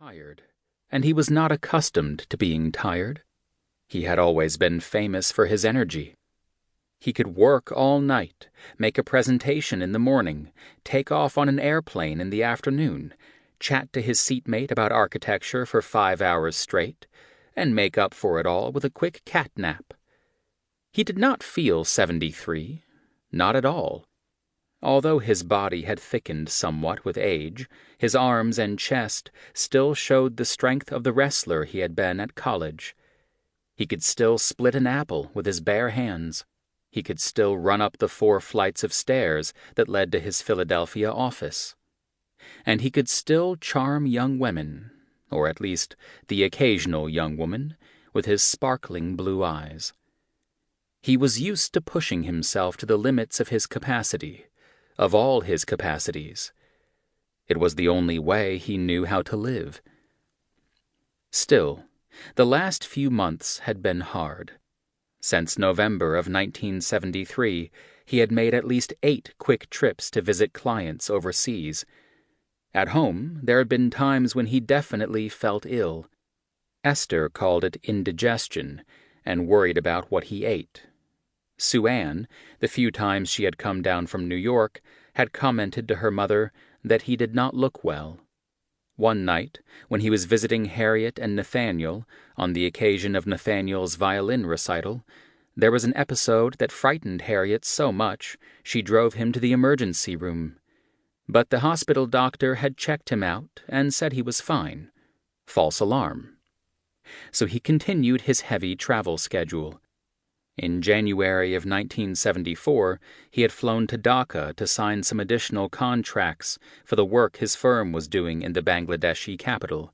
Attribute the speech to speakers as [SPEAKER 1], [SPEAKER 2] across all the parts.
[SPEAKER 1] tired, and he was not accustomed to being tired. He had always been famous for his energy. He could work all night, make a presentation in the morning, take off on an airplane in the afternoon, chat to his seatmate about architecture for 5 hours straight, and make up for it all with a quick cat nap. He did not feel 73, not at all. Although his body had thickened somewhat with age, his arms and chest still showed the strength of the wrestler he had been at college. He could still split an apple with his bare hands. He could still run up the 4 flights of stairs that led to his Philadelphia office. And he could still charm young women, or at least the occasional young woman, with his sparkling blue eyes. He was used to pushing himself to the limits of his capacity, of all his capacities. It was the only way he knew how to live. Still, the last few months had been hard. Since November of 1973, he had made at least 8 quick trips to visit clients overseas. At home, there had been times when he definitely felt ill. Esther called it indigestion and worried about what he ate. Sue Ann, the few times she had come down from New York, had commented to her mother that he did not look well. One night, when he was visiting Harriet and Nathaniel on the occasion of Nathaniel's violin recital, there was an episode that frightened Harriet so much she drove him to the emergency room. But the hospital doctor had checked him out and said he was fine. False alarm. So he continued his heavy travel schedule. In January of 1974, he had flown to Dhaka to sign some additional contracts for the work his firm was doing in the Bangladeshi capital.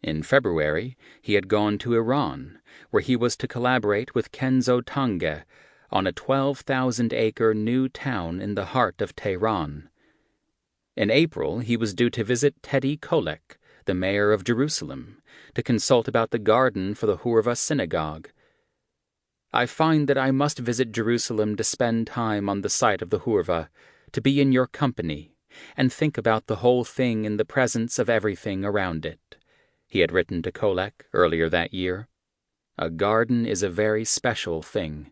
[SPEAKER 1] In February, he had gone to Iran, where he was to collaborate with Kenzo Tange on a 12,000-acre new town in the heart of Tehran. In April, he was due to visit Teddy Kollek, the mayor of Jerusalem, to consult about the garden for the Hurva synagogue. I find that I must visit Jerusalem to spend time on the site of the Hurva, to be in your company, and think about the whole thing in the presence of everything around it, he had written to Kollek earlier that year. A garden is a very special thing.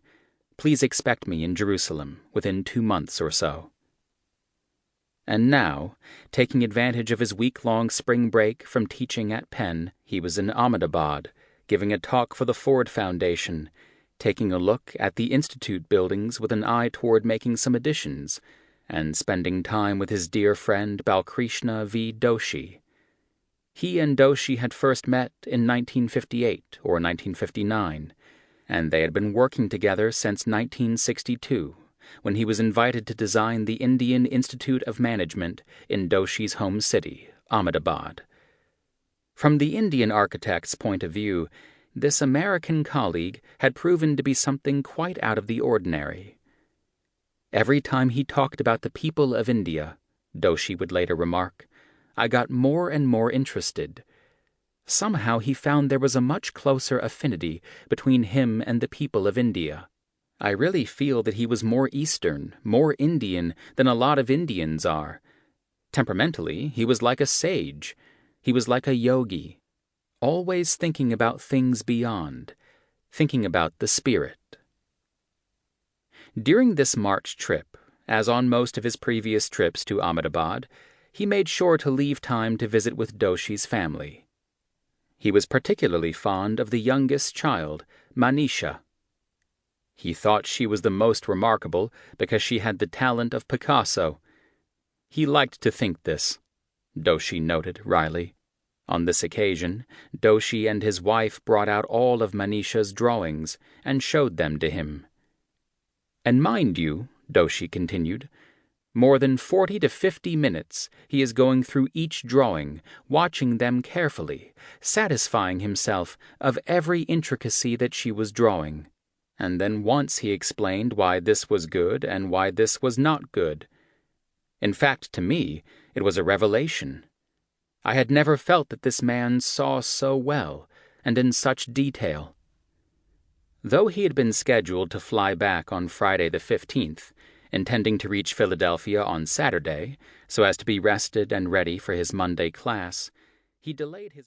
[SPEAKER 1] Please expect me in Jerusalem within 2 months or so. And now, taking advantage of his week-long spring break from teaching at Penn, he was in Ahmedabad, giving a talk for the Ford Foundation, taking a look at the Institute buildings with an eye toward making some additions, and spending time with his dear friend Balkrishna V. Doshi. He and Doshi had first met in 1958 or 1959, and they had been working together since 1962, when he was invited to design the Indian Institute of Management in Doshi's home city, Ahmedabad. From the Indian architect's point of view, this American colleague had proven to be something quite out of the ordinary. Every time he talked about the people of India, Doshi would later remark, I got more and more interested. Somehow he found there was a much closer affinity between him and the people of India. I really feel that he was more Eastern, more Indian than a lot of Indians are. Temperamentally, he was like a sage. He was like a yogi. Always thinking about things beyond, thinking about the spirit. During this March trip, as on most of his previous trips to Ahmedabad, he made sure to leave time to visit with Doshi's family. He was particularly fond of the youngest child, Manisha. He thought she was the most remarkable because she had the talent of Picasso. He liked to think this, Doshi noted wryly. On this occasion, Doshi and his wife brought out all of Manisha's drawings and showed them to him. And mind you, Doshi continued, more than 40 to 50 minutes he is going through each drawing, watching them carefully, satisfying himself of every intricacy that she was drawing. And then once he explained why this was good and why this was not good. In fact, to me, it was a revelation. I had never felt that this man saw so well, and in such detail. Though he had been scheduled to fly back on Friday the 15th, intending to reach Philadelphia on Saturday, so as to be rested and ready for his Monday class, he delayed his